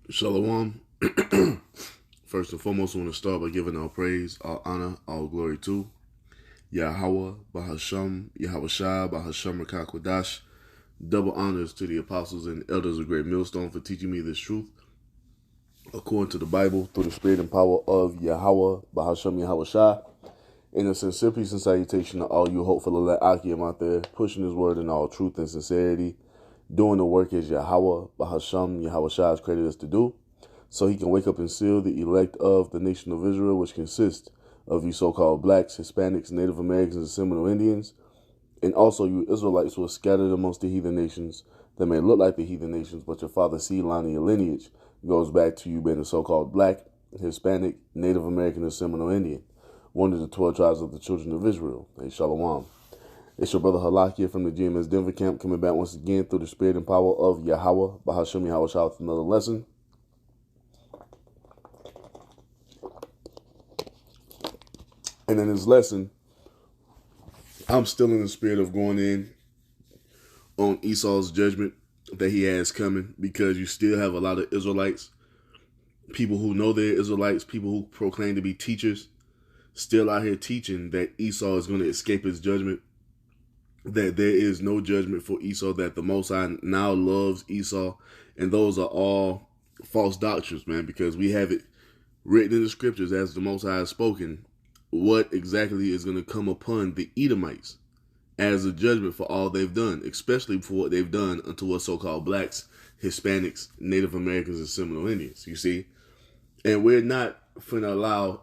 Shalom. First and foremost, I want to start by giving all praise, all honor, all glory to Yahweh, Bahasham, Yahweh Shai, Bahasham Rakakwadash. Double honors to the apostles and elders of Great Millstone for teaching me this truth according to the Bible through the spirit and power of Yahweh, Bahasham, Yahweh Shai. And a sincere peace and salutation to all you hopeful elect Akim out there, pushing his word in all truth and sincerity, doing the work as Yahweh, Bahasham, Yahweh Shai has created us to do, so he can wake up and seal the elect of the nation of Israel, which consists of you so-called blacks, Hispanics, Native Americans, and Seminole Indians, and also you Israelites who are scattered amongst the heathen nations that may look like the heathen nations, but your father's seed line and your lineage goes back to you being a so-called black, Hispanic, Native American, and Seminole Indian, one of the 12 tribes of the children of Israel. Hey, Shalom. It's your brother Halakia from the GMS Denver camp, coming back once again through the spirit and power of Yahweh, Bahasham Yahweh Shai, with another lesson. And in this lesson, I'm still in the spirit of going in on Esau's judgment that he has coming, because you still have a lot of Israelites, people who know they're Israelites, people who proclaim to be teachers, still out here teaching that Esau is going to escape his judgment, that there is no judgment for Esau, that the Most High now loves Esau. And those are all false doctrines, man, because we have it written in the scriptures as the Most High has spoken what exactly is going to come upon the Edomites as a judgment for all they've done, especially for what they've done unto us so-called blacks, Hispanics, Native Americans, and Seminole Indians, you see? And we're not finna allow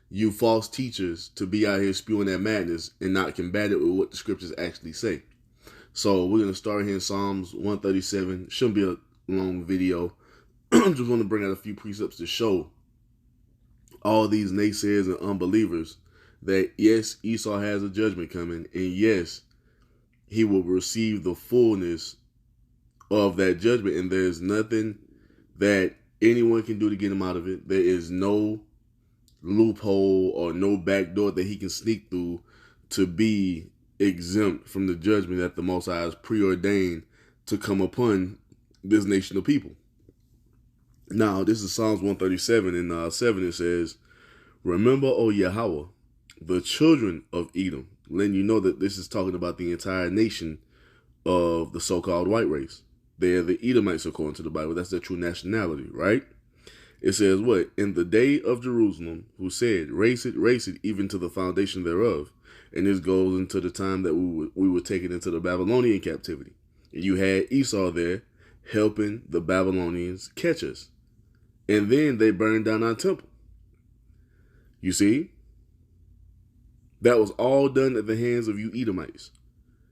you false teachers to be out here spewing that madness and not combat it with what the scriptures actually say. So we're going to start here in Psalms 137. Shouldn't be a long video. I just want to bring out a few precepts to show all these naysayers and unbelievers that yes, Esau has a judgment coming, and yes, he will receive the fullness of that judgment, and there's nothing that anyone can do to get him out of it. There is no loophole or no back door that he can sneak through to be exempt from the judgment that the Most High has preordained to come upon this nation of people. Now, this is Psalms 137 and 7. It says, "Remember, O Yahweh, the children of Edom," letting you know that this is talking about the entire nation of the so-called white race. They're the Edomites according to the Bible. That's their true nationality, right? It says what? "In the day of Jerusalem, who said, race it, even to the foundation thereof." And this goes into the time that we were taken into the Babylonian captivity. And you had Esau there helping the Babylonians catch us. And then they burned down our temple. You see? That was all done at the hands of you Edomites.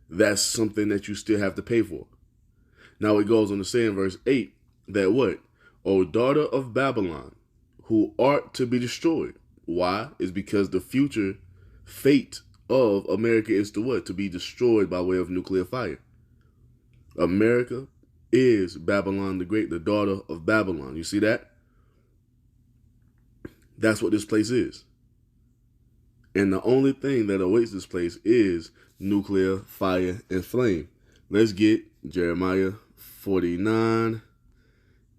That's something that you still have to pay for. Now it goes on to say in verse 8 that what? "O daughter of Babylon, who art to be destroyed." Why? Is because the future fate of America is to what? To be destroyed by way of nuclear fire. America is Babylon the Great, the daughter of Babylon. You see that? That's what this place is. And the only thing that awaits this place is nuclear fire and flame. Let's get Jeremiah 49,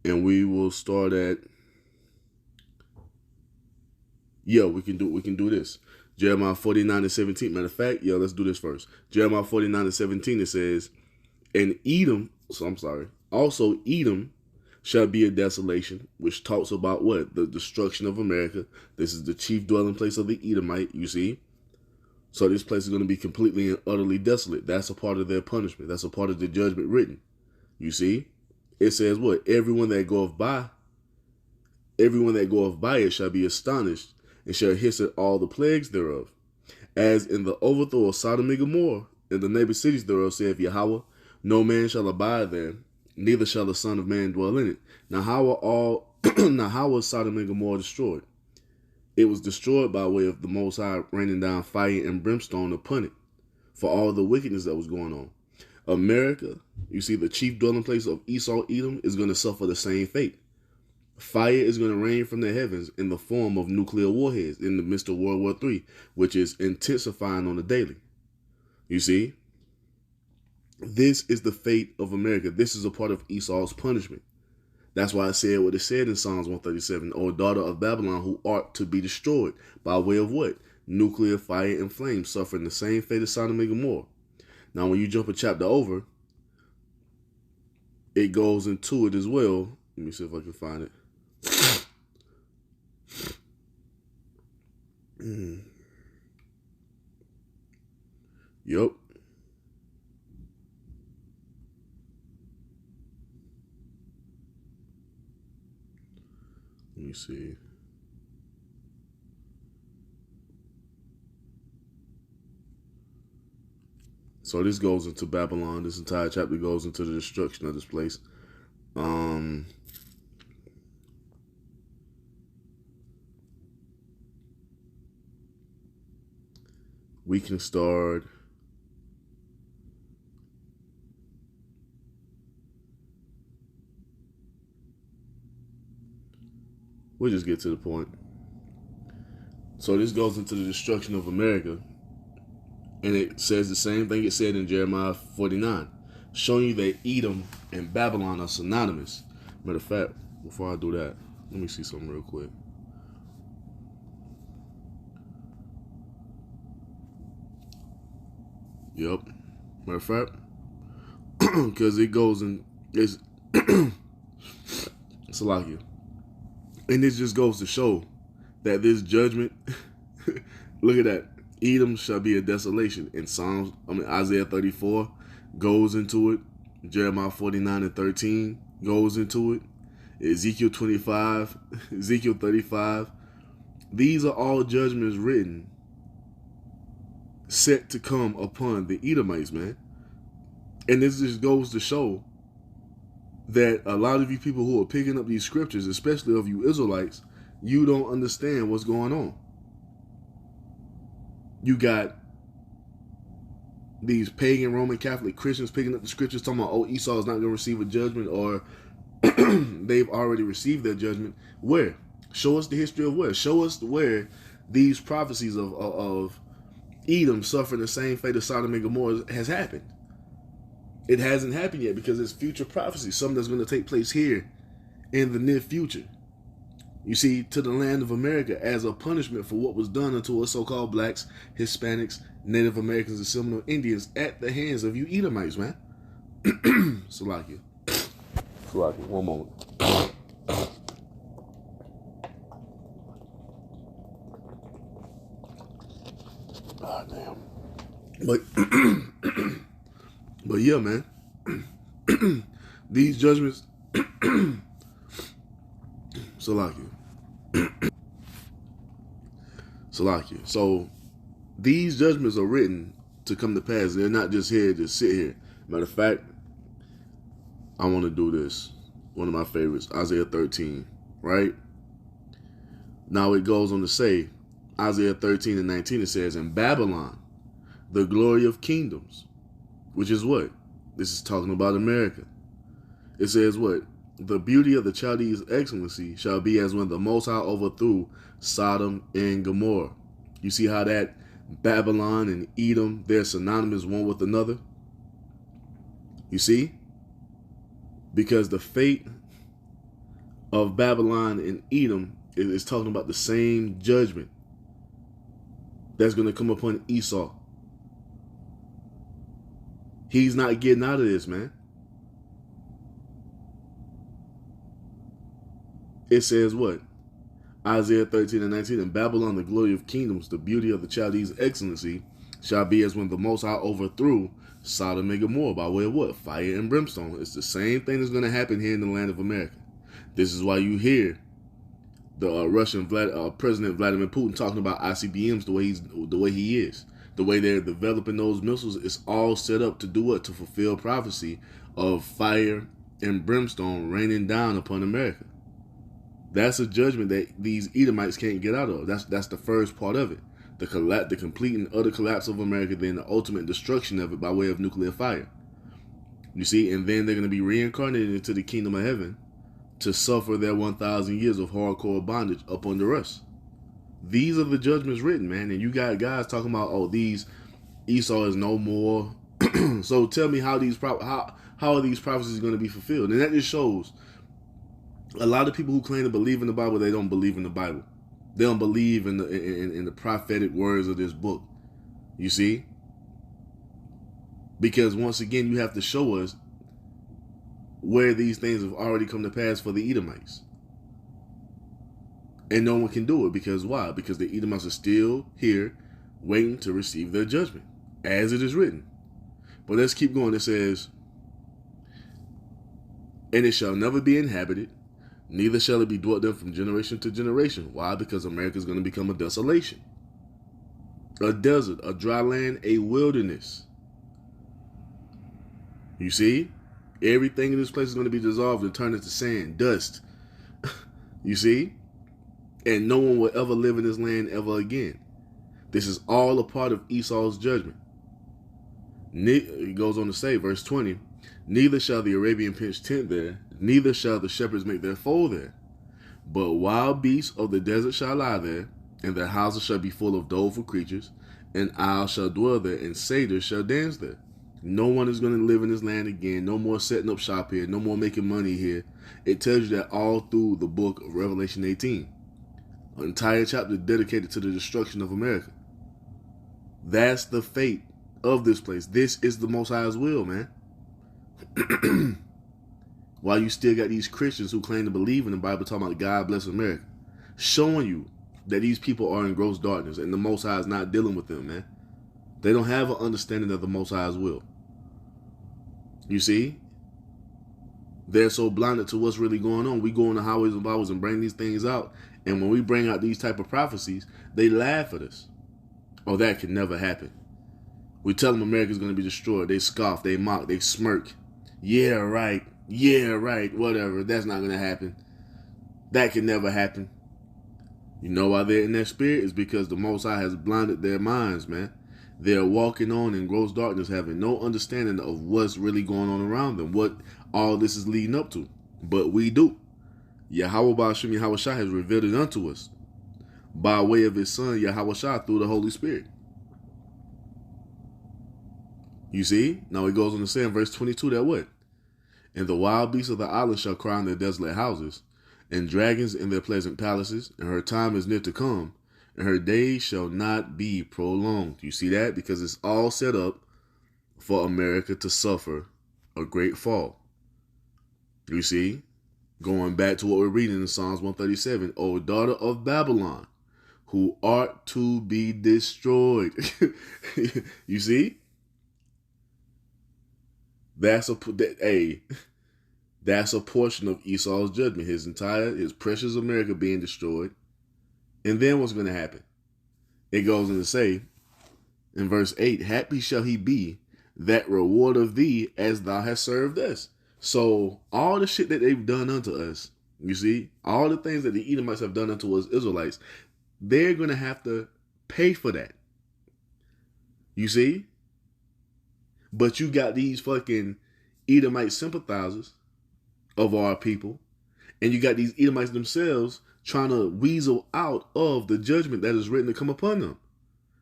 and we will start at, we can do this. Jeremiah 49 and 17. Matter of fact, let's do this first. Jeremiah 49 and 17, it says, also Edom shall be a desolation," which talks about what? The destruction of America. This is the chief dwelling place of the Edomite, you see? So this place is going to be completely and utterly desolate. That's a part of their punishment. That's a part of the judgment written. You see? It says what? Everyone that goeth by it shall be astonished, and shall hiss at all the plagues thereof. As in the overthrow of Sodom and Gomorrah, and the neighbor cities thereof, saith Yahweh, no man shall abide there, neither shall the Son of Man dwell in it. Now how was Sodom and Gomorrah destroyed? It was destroyed by way of the Most High raining down fire and brimstone upon it for all the wickedness that was going on. America, you see, the chief dwelling place of Esau, Edom, is going to suffer the same fate. Fire is going to rain from the heavens in the form of nuclear warheads in the midst of World War III, which is intensifying on the daily. You see? This is the fate of America. This is a part of Esau's punishment. That's why it said what it said in Psalms 137, O daughter of Babylon, who art to be destroyed, by way of what? Nuclear fire and flame, suffering the same fate as Sodom and Gomorrah. Now, when you jump a chapter over, it goes into it as well. Let me see if I can find it. Yup. Let me see. So this goes into Babylon. This entire chapter goes into the destruction of this place. We can start. We'll just get to the point. So this goes into the destruction of America. And it says the same thing it said in Jeremiah 49, showing you that Edom and Babylon are synonymous. Matter of fact, before I do that, let me see something real quick. Yep. Matter of fact, because it goes in, it's Salakia. And this just goes to show that this judgment, look at that. Edom shall be a desolation. In Isaiah 34 goes into it. Jeremiah 49 and 13 goes into it. Ezekiel 25, Ezekiel 35. These are all judgments written, set to come upon the Edomites, man. And this just goes to show that a lot of you people who are picking up these scriptures, especially of you Israelites, you don't understand what's going on. You got these pagan Roman Catholic Christians picking up the scriptures talking about, oh, Esau is not going to receive a judgment, or they've already received their judgment. Where? Show us the history of where. Show us where these prophecies of Edom suffering the same fate as Sodom and Gomorrah has happened. It hasn't happened yet because it's future prophecy, something that's going to take place here in the near future. You see, to the land of America as a punishment for what was done unto us so-called blacks, Hispanics, Native Americans, and Seminole Indians at the hands of you Edomites, man. Salakia. Salakia, one moment. Ah, damn. But yeah, man. These judgments, Salakia. Salakia. So these judgments are written to come to pass. They're not just here, just sit here. Matter of fact, I want to do this. One of my favorites, Isaiah 13, right? Now it goes on to say, Isaiah 13 and 19, it says, in Babylon, the glory of kingdoms, which is what? This is talking about America. It says what? The beauty of the Chaldees' excellency shall be as when the Most High overthrew Sodom and Gomorrah. You see how that Babylon and Edom, they're synonymous one with another? You see? Because the fate of Babylon and Edom is talking about the same judgment that's going to come upon Esau. He's not getting out of this, man. It says what? Isaiah 13 and 19, in Babylon, the glory of kingdoms, the beauty of the Chaldees' excellency, shall be as when the Most High overthrew Sodom and Gomorrah by way of what? Fire and brimstone. It's the same thing that's going to happen here in the land of America. This is why you hear the Russian President Vladimir Putin talking about ICBMs the way he is. The way they're developing those missiles is all set up to do what? To fulfill prophecy of fire and brimstone raining down upon America. That's a judgment that these Edomites can't get out of. That's the first part of it. The complete and utter collapse of America, then the ultimate destruction of it by way of nuclear fire. You see, and then they're going to be reincarnated into the kingdom of heaven to suffer their 1,000 years of hardcore bondage up under us. These are the judgments written, man. And you got guys talking about, oh, these Esau is no more. So tell me how are these prophecies going to be fulfilled? And that just shows A lot of people who claim to believe in the Bible, they don't believe in the Bible. They don't believe in the prophetic words of this book. You see? Because once again, you have to show us where these things have already come to pass for the Edomites. And no one can do it. Because why? Because the Edomites are still here waiting to receive their judgment, as it is written. But let's keep going. It says, and it shall never be inhabited, neither shall it be dwelt in from generation to generation. Why? Because America is going to become a desolation, a desert, a dry land, a wilderness. You see? Everything in this place is going to be dissolved and turned into sand, dust. You see? And no one will ever live in this land ever again. This is all a part of Esau's judgment. He goes on to say, verse 20, neither shall the Arabian pitch tent there, neither shall the shepherds make their fold there. But wild beasts of the desert shall lie there, and their houses shall be full of doleful creatures, and owls shall dwell there, and satyrs shall dance there. No one is going to live in this land again. No more setting up shop here. No more making money here. It tells you that all through the book of Revelation 18. An entire chapter dedicated to the destruction of America. That's the fate of this place. This is the Most High's will, man. While you still got these Christians who claim to believe in the Bible talking about God bless America, showing you that these people are in gross darkness and the Most High is not dealing with them, man. They don't have an understanding of the Most High's will. You see? They're so blinded to what's really going on. We go on the highways and byways and bring these things out. And when we bring out these type of prophecies, they laugh at us. Oh, that can never happen. We tell them America's going to be destroyed. They scoff, they mock, they smirk. Yeah, right. Yeah, right. Whatever. That's not going to happen. That can never happen. You know why they're in that spirit? It's because the Most High has blinded their minds, man. They're walking on in gross darkness, having no understanding of what's really going on around them, what all this is leading up to. But we do. Yahweh Ba'ashim Yahweh Shai has revealed it unto us by way of his son Yahweh Shai through the Holy Spirit. You see? Now it goes on to say in verse 22 that what? And the wild beasts of the island shall cry in their desolate houses, and dragons in their pleasant palaces, and her time is near to come, and her days shall not be prolonged. You see that? Because it's all set up for America to suffer a great fall. You see? Going back to what we're reading in Psalms 137, O daughter of Babylon, who art to be destroyed. You see? That's a portion of Esau's judgment. His precious America being destroyed. And then what's going to happen? It goes on to say in verse 8, happy shall he be that reward of thee as thou hast served us. So all the shit that they've done unto us, you see, all the things that the Edomites have done unto us Israelites, they're going to have to pay for that. You see? But you got these fucking Edomite sympathizers of our people, and you got these Edomites themselves trying to weasel out of the judgment that is written to come upon them,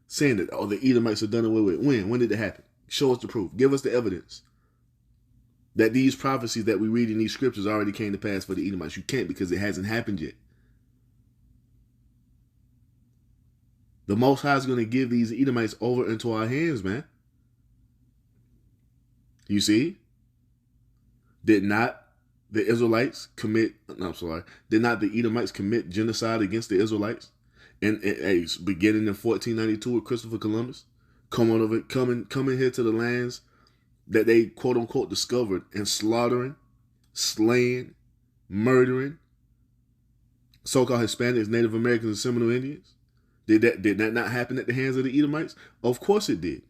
saying that, oh, the Edomites are done away with. When did it happen? Show us the proof. Give us the evidence that these prophecies that we read in these scriptures already came to pass for the Edomites. You can't, because it hasn't happened yet. The Most High is going to give these Edomites over into our hands, man. You see? Did not the Edomites commit genocide against the Israelites? And beginning in 1492 with Christopher Columbus, coming here to the lands that they quote unquote discovered, and slaughtering, slaying, murdering so-called Hispanics, Native Americans, and Seminole Indians. Did that not happen at the hands of the Edomites? Of course it did.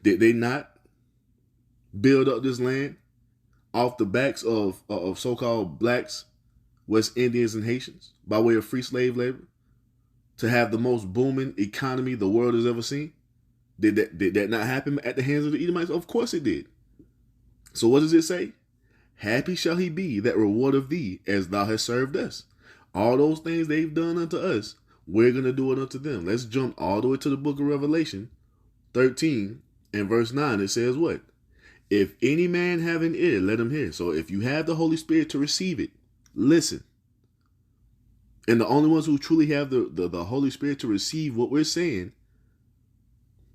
Did they not build up this land off the backs of so-called blacks, West Indians, and Haitians by way of free slave labor to have the most booming economy the world has ever seen? Did that not happen at the hands of the Edomites? Of course it did. So what does it say? Happy shall he be that reward of thee as thou hast served us. All those things they've done unto us, we're going to do it unto them. Let's jump all the way to the book of Revelation 13 and verse 9. It says what? If any man have an ear, let him hear. So if you have the Holy Spirit to receive it, Listen. And the only ones who truly have the Holy Spirit to receive what we're saying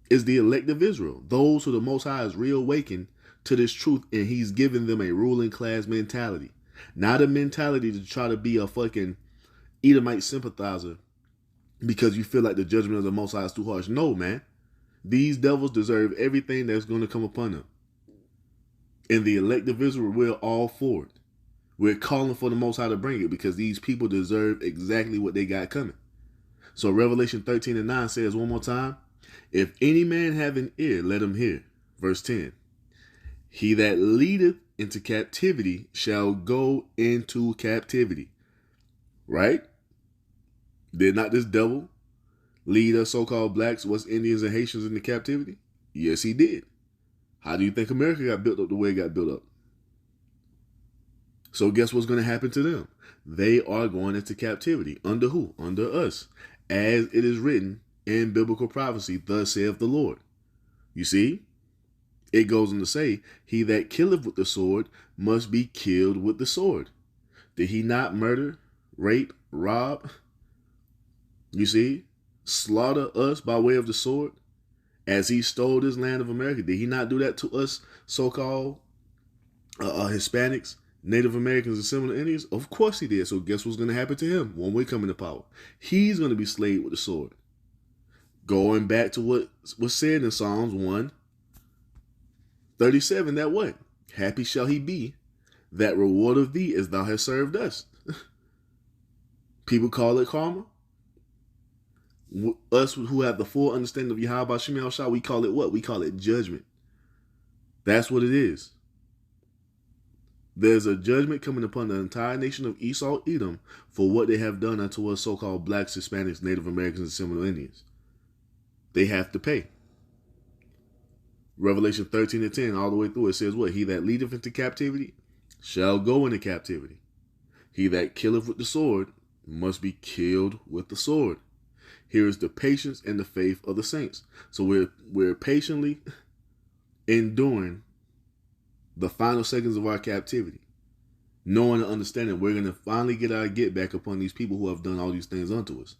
is the elect of Israel. Those who the Most High has reawakened to this truth, and he's given them a ruling class mentality. Not a mentality to try to be a fucking Edomite sympathizer because you feel like the judgment of the Most High is too harsh. No, man. These devils deserve everything that's going to come upon them. And the elect of Israel, we're all for it. We're calling for the Most High to bring it because these people deserve exactly what they got coming. So Revelation 13:9 says one more time, if any man have an ear, let him hear. Verse 10, he that leadeth into captivity shall go into captivity. Right? Did not this devil lead us so-called blacks, West Indians, and Haitians into captivity? Yes, he did. How do you think America got built up the way it got built up? So guess what's going to happen to them? They are going into captivity. Under who? Under us. As it is written in biblical prophecy, thus saith the Lord. You see? It goes on to say, he that killeth with the sword must be killed with the sword. Did he not murder, rape, rob? You see? Slaughter us by way of the sword? As he stole this land of America. Did he not do that to us so-called Hispanics, Native Americans, and similar Indians? Of course he did. So guess what's going to happen to him when we come into power? He's going to be slayed with the sword. Going back to what was said in Psalms 1:37, that what? Happy shall he be that reward of thee as thou hast served us. People call it karma. Us who have the full understanding of Yahweh Shemel Shah, we call it what? We call it judgment. That's what it is. There's a judgment coming upon the entire nation of Esau, Edom, for what they have done unto us so-called blacks, Hispanics, Native Americans, and similar Indians. They have to pay. Revelation 13:10, all the way through, it says what? He that leadeth into captivity shall go into captivity. He that killeth with the sword must be killed with the sword. Here is the patience and the faith of the saints. So we're patiently enduring the final seconds of our captivity, knowing and understanding we're going to finally get our get back upon these people who have done all these things unto us.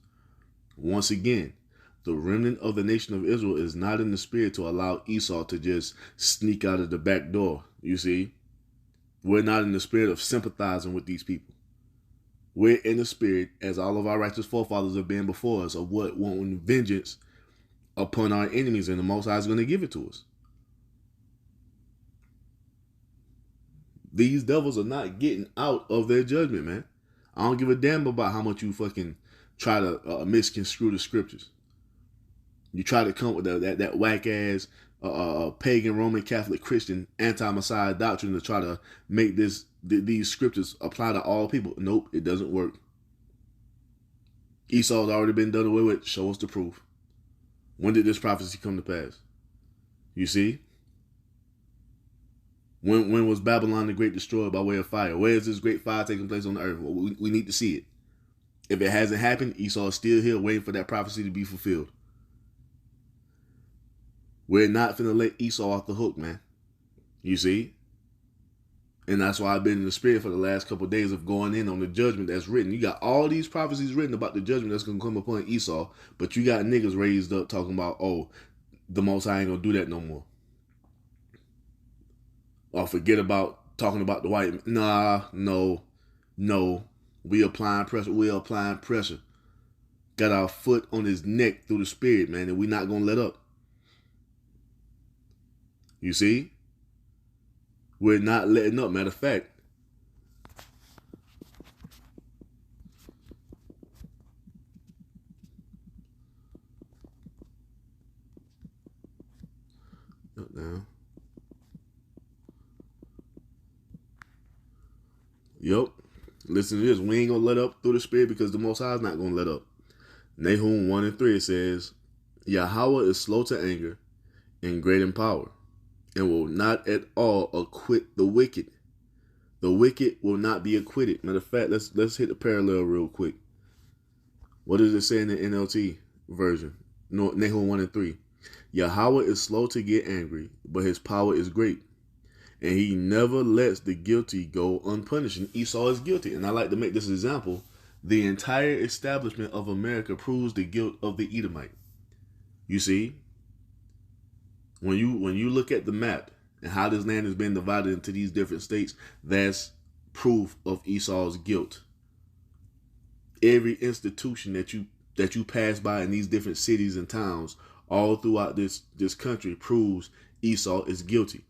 Once again, the remnant of the nation of Israel is not in the spirit to allow Esau to just sneak out of the back door. You see, we're not in the spirit of sympathizing with these people. We're in the spirit, as all of our righteous forefathers have been before us, of what wanting vengeance upon our enemies, and the Most High is going to give it to us. These devils are not getting out of their judgment, man. I don't give a damn about how much you fucking try to misconstrue the scriptures. You try to come with that whack ass pagan Roman Catholic Christian anti-Messiah doctrine to try to make these scriptures apply to all people. Nope, it doesn't work. Esau's already been done away with. Show us the proof. When did this prophecy come to pass? You see? When was Babylon the Great destroyed by way of fire? Where is this great fire taking place on the earth? Well, we need to see it. If it hasn't happened, Esau is still here waiting for that prophecy to be fulfilled. We're not finna let Esau off the hook, man. You see? And that's why I've been in the spirit for the last couple of days of going in on the judgment that's written. You got all these prophecies written about the judgment that's going to come upon Esau, but you got niggas raised up talking about, oh, the Most High ain't going to do that no more. Or forget about talking about the white. Nah, no. We applying pressure. Got our foot on his neck through the spirit, man, and we not going to let up. You see? We're not letting up. Matter of fact, now. Yep. Listen to this. We ain't going to let up through the spirit because the Most High is not going to let up. Nahum 1:3, it says, Yahweh is slow to anger and great in power, and will not at all acquit the wicked. The wicked will not be acquitted. Matter of fact, let's hit the parallel real quick. What does it say in the NLT version? Nahum 1:3. Yahweh is slow to get angry, but his power is great. And he never lets the guilty go unpunished. And Esau is guilty. And I like to make this example. The entire establishment of America proves the guilt of the Edomite. You see, when you look at the map and how this land has been divided into these different states, that's proof of Esau's guilt. Every institution that you pass by in these different cities and towns all throughout this country proves Esau is guilty.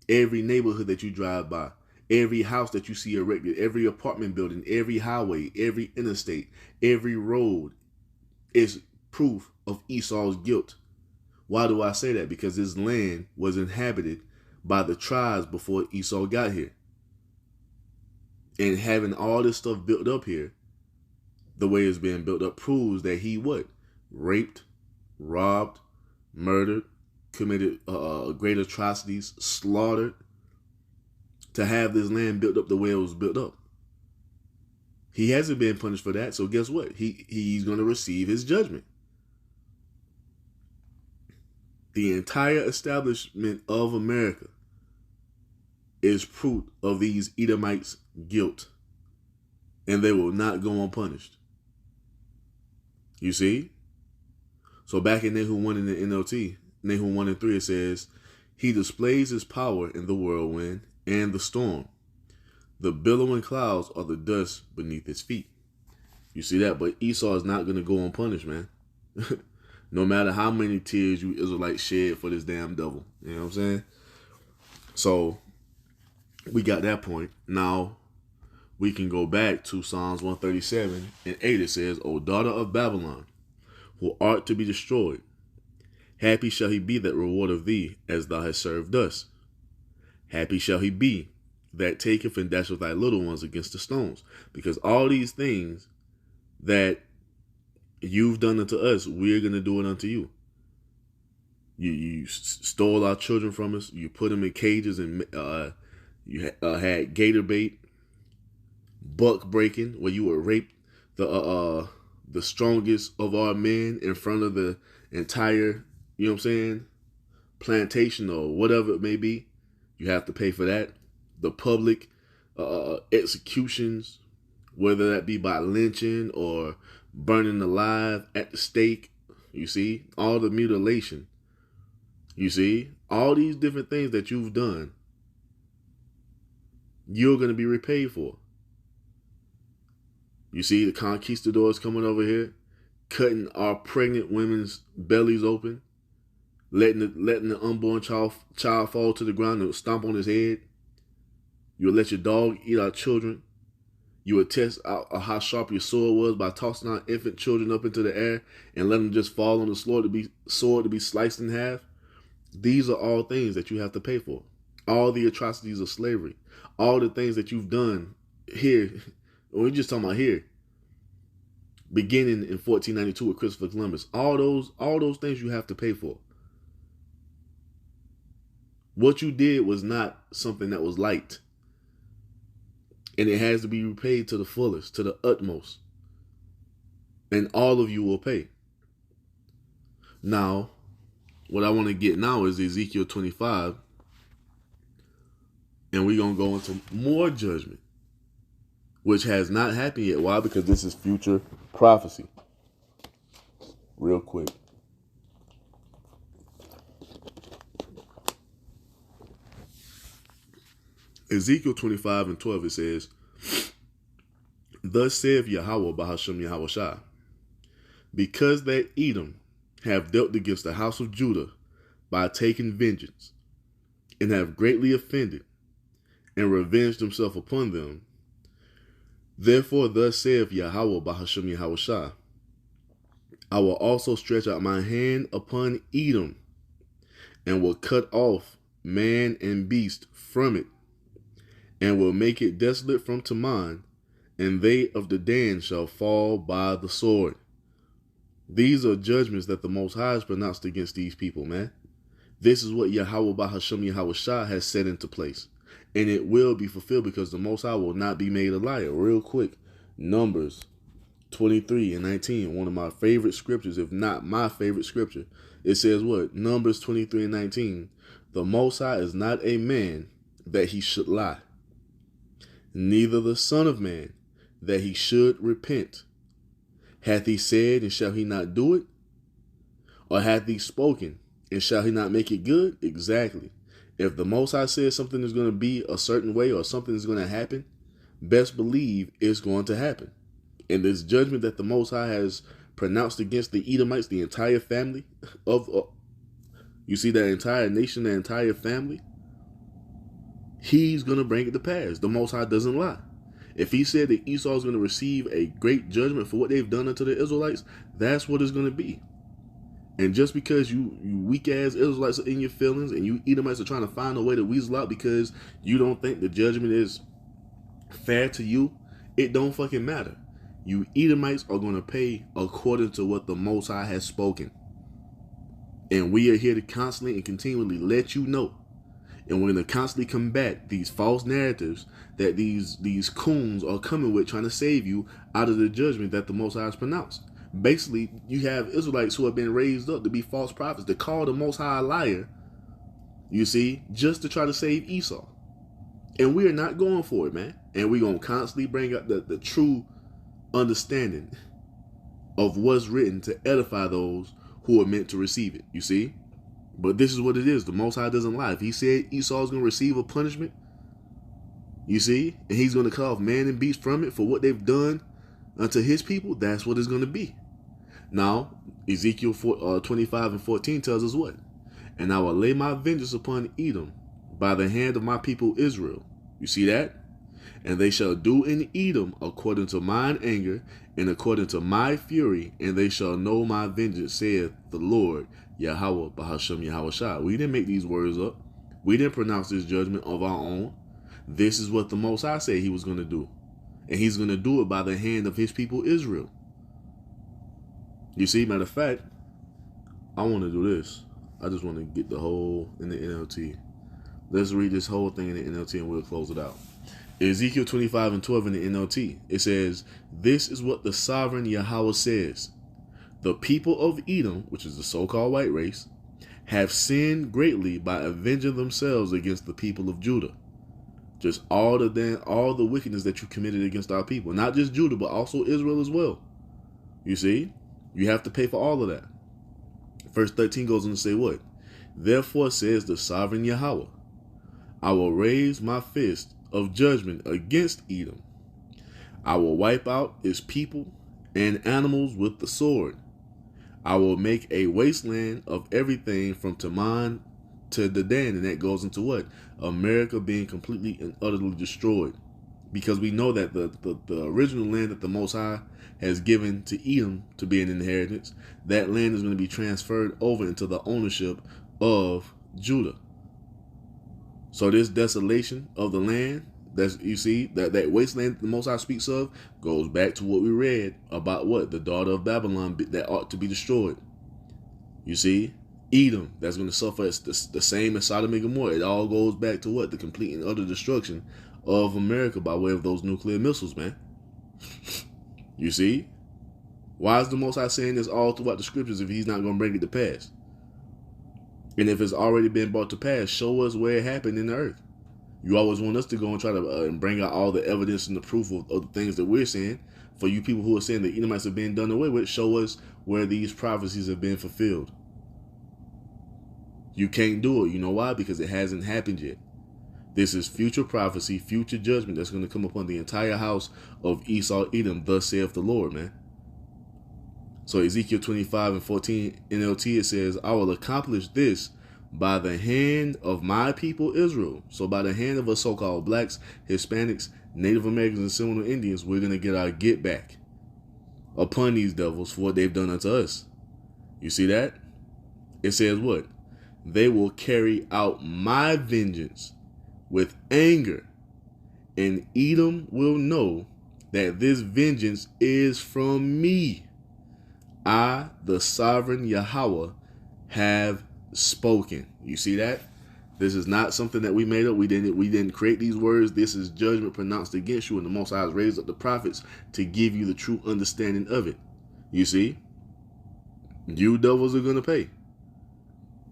Every neighborhood that you drive by, every house that you see erected, every apartment building, every highway, every interstate, every road is proof of Esau's guilt. Why do I say that? Because this land was inhabited by the tribes before Esau got here. And having all this stuff built up here, the way it's being built up, proves that he what? Raped, robbed, murdered, committed great atrocities, slaughtered, to have this land built up the way it was built up. He hasn't been punished for that, so guess what? He's going to receive his judgment. The entire establishment of America is proof of these Edomites' guilt, and they will not go unpunished. You see? So back in Nahum 1 in the NLT, Nahum 1 and 3, it says, he displays his power in the whirlwind and the storm. The billowing clouds are the dust beneath his feet. You see that? But Esau is not going to go unpunished, man. No matter how many tears you Israelites shed for this damn devil. You know what I'm saying? So, we got that point. Now, we can go back to Psalms 137 and 8. It says, O daughter of Babylon, who art to be destroyed, happy shall he be that reward of thee, as thou hast served us. Happy shall he be that taketh and dasheth thy little ones against the stones. Because all these things that you've done unto us, we're going to do it unto you. You stole our children from us. You put them in cages, and you had gator bait, buck breaking, where you would rape the strongest of our men in front of the entire, you know what I'm saying, plantation or whatever it may be. You have to pay for that. The public executions, whether that be by lynching or burning alive at the stake, you see, all the mutilation, you see, all these different things that you've done, you're going to be repaid for. You see the conquistadors coming over here, cutting our pregnant women's bellies open, letting the unborn child fall to the ground and stomp on his head. You'll let your dog eat our children. You would test out how sharp your sword was by tossing our infant children up into the air and letting them just fall on the sword to be sliced in half. These are all things that you have to pay for. All the atrocities of slavery, all the things that you've done here. We're just talking about here, beginning in 1492 with Christopher Columbus. All those things you have to pay for. What you did was not something that was light. And it has to be repaid to the fullest, to the utmost. And all of you will pay. Now, what I want to get now is Ezekiel 25. And we're going to go into more judgment, which has not happened yet. Why? Because this is future prophecy. Real quick. Ezekiel 25 and 12, it says, Thus saith Yahweh Bahashem Yahushua, because that Edom have dealt against the house of Judah by taking vengeance, and have greatly offended, and revenged himself upon them, therefore thus saith Yahweh Bahashem Yahushua, I will also stretch out my hand upon Edom, and will cut off man and beast from it, and will make it desolate from Teman, and they of the Dan shall fall by the sword. These are judgments that the Most High has pronounced against these people, man. This is what Yahweh Bahashem Yahushua has set into place. And it will be fulfilled because the Most High will not be made a liar. Real quick, Numbers 23 and 19, one of my favorite scriptures, if not my favorite scripture. It says what? Numbers 23 and 19. The Most High is not a man that he should lie, neither the Son of Man, that he should repent. Hath he said, and shall he not do it? Or hath he spoken, and shall he not make it good? Exactly. If the Most High says something is going to be a certain way or something is going to happen, best believe it's going to happen. And this judgment that the Most High has pronounced against the Edomites, the entire family of, you see, that entire nation, the entire family, he's going to bring it to pass. The Most High doesn't lie. If he said that Esau is going to receive a great judgment for what they've done unto the Israelites, that's what it's going to be. And just because you weak ass Israelites are in your feelings and you Edomites are trying to find a way to weasel out because you don't think the judgment is fair to you, it don't fucking matter. You Edomites are going to pay according to what the Most High has spoken. And we are here to constantly and continually let you know. And we're going to constantly combat these false narratives that these coons are coming with, trying to save you out of the judgment that the Most High has pronounced. Basically, you have Israelites who have been raised up to be false prophets, to call the Most High a liar, you see, just to try to save Esau. And we are not going for it, man. And we're going to constantly bring up the true understanding of what's written to edify those who are meant to receive it, you see. But this is what it is. The Most High doesn't lie. If he said Esau is going to receive a punishment, you see, and he's going to cut off man and beast from it for what they've done unto his people, that's what it's going to be. Now, Ezekiel 25 and 14 tells us what? And I will lay my vengeance upon Edom by the hand of my people Israel. You see that? And they shall do in Edom according to mine anger and according to my fury, and they shall know my vengeance, saith the Lord, Yahweh, Bahashem Yahweh Shai. We didn't make these words up. We didn't pronounce this judgment of our own. This is what the Most High said he was going to do. And he's going to do it by the hand of his people Israel. You see, matter of fact, I want to do this. I just want to get the whole in the NLT. Let's read this whole thing in the NLT and we'll close it out. Ezekiel 25 and 12 in the NLT. It says, this is what the sovereign Yahweh says. The people of Edom, which is the so-called white race, have sinned greatly by avenging themselves against the people of Judah. Just all the wickedness that you committed against our people. Not just Judah, but also Israel as well. You see? You have to pay for all of that. Verse 13 goes on to say what? Therefore says the sovereign Yahweh, I will raise my fist of judgment against Edom. I will wipe out its people and animals with the sword. I will make a wasteland of everything from Teman to Dedan. And that goes into what? America being completely and utterly destroyed. Because we know that the original land that the Most High has given to Edom to be an inheritance, that land is going to be transferred over into the ownership of Judah. So this desolation of the land, that's, you see, that wasteland that the Most High speaks of, goes back to what we read about what? The daughter of Babylon that ought to be destroyed. You see? Edom, that's going to suffer the same as Sodom and Gomorrah. It all goes back to what? The complete and utter destruction of America by way of those nuclear missiles, man. You see? Why is the Most High saying this all throughout the scriptures if he's not going to bring it to pass? And if it's already been brought to pass, show us where it happened in the earth. You always want us to go and try to bring out all the evidence and the proof of the things that we're saying. For you people who are saying that Edomites have been done away with, show us where these prophecies have been fulfilled. You can't do it. You know why? Because it hasn't happened yet. This is future prophecy, future judgment that's going to come upon the entire house of Esau, Edom, thus saith the Lord, man. So Ezekiel 25 and 14 NLT, it says, I will accomplish this by the hand of my people Israel. So by the hand of us so-called blacks, Hispanics, Native Americans, and Seminole Indians, we're going to get our get back upon these devils for what they've done unto us. You see that? It says what? They will carry out my vengeance with anger, and Edom will know that this vengeance is from me. I, the sovereign Yahweh, have spoken. You see that? This is not something that we made up. We didn't create these words. This is judgment pronounced against you, and the Most High has raised up the prophets to give you the true understanding of it. You see? You devils are going to pay.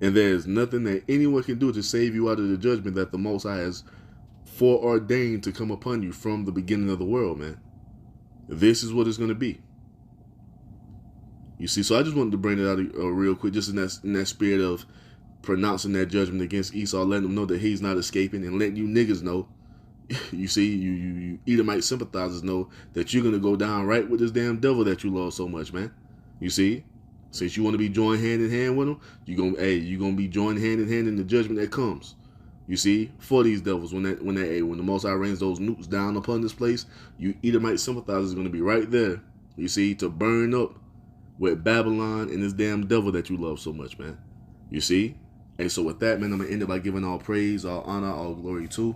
And there is nothing that anyone can do to save you out of the judgment that the Most High has foreordained to come upon you from the beginning of the world, man. This is what it's going to be. You see, so I just wanted to bring it out real quick, just in that spirit of pronouncing that judgment against Esau, letting him know that he's not escaping, and letting you niggas know, you see, you Edomite sympathizers know that you're going to go down right with this damn devil that you love so much, man. You see, since you want to be joined hand in hand with him, you're gonna be joined hand in hand in the judgment that comes. You see, for these devils, when the Most High rains those nukes down upon this place, you Edomite sympathizers are going to be right there. You see, to burn up with Babylon and this damn devil that you love so much, man. You see? And so with that, man, I'm going to end it by giving all praise, all honor, all glory to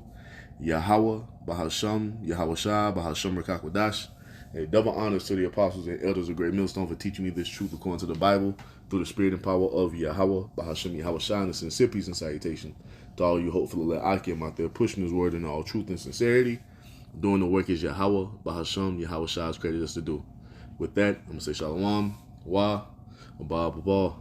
Yahweh, Bahasham, Yahweh Shah, Bahasham Rakakwadash. And double honors to the apostles and elders of Great Millstone for teaching me this truth according to the Bible through the spirit and power of Yahweh, Bahasham, Yahweh Shah, and a sincere peace and salutation to all you hopefully let Akim out there pushing his word in all truth and sincerity, doing the work as Yahweh, Bahasham, Yahweh Shah has created us to do. With that, I'm going to say Shalom, Wa, Abba, Abba.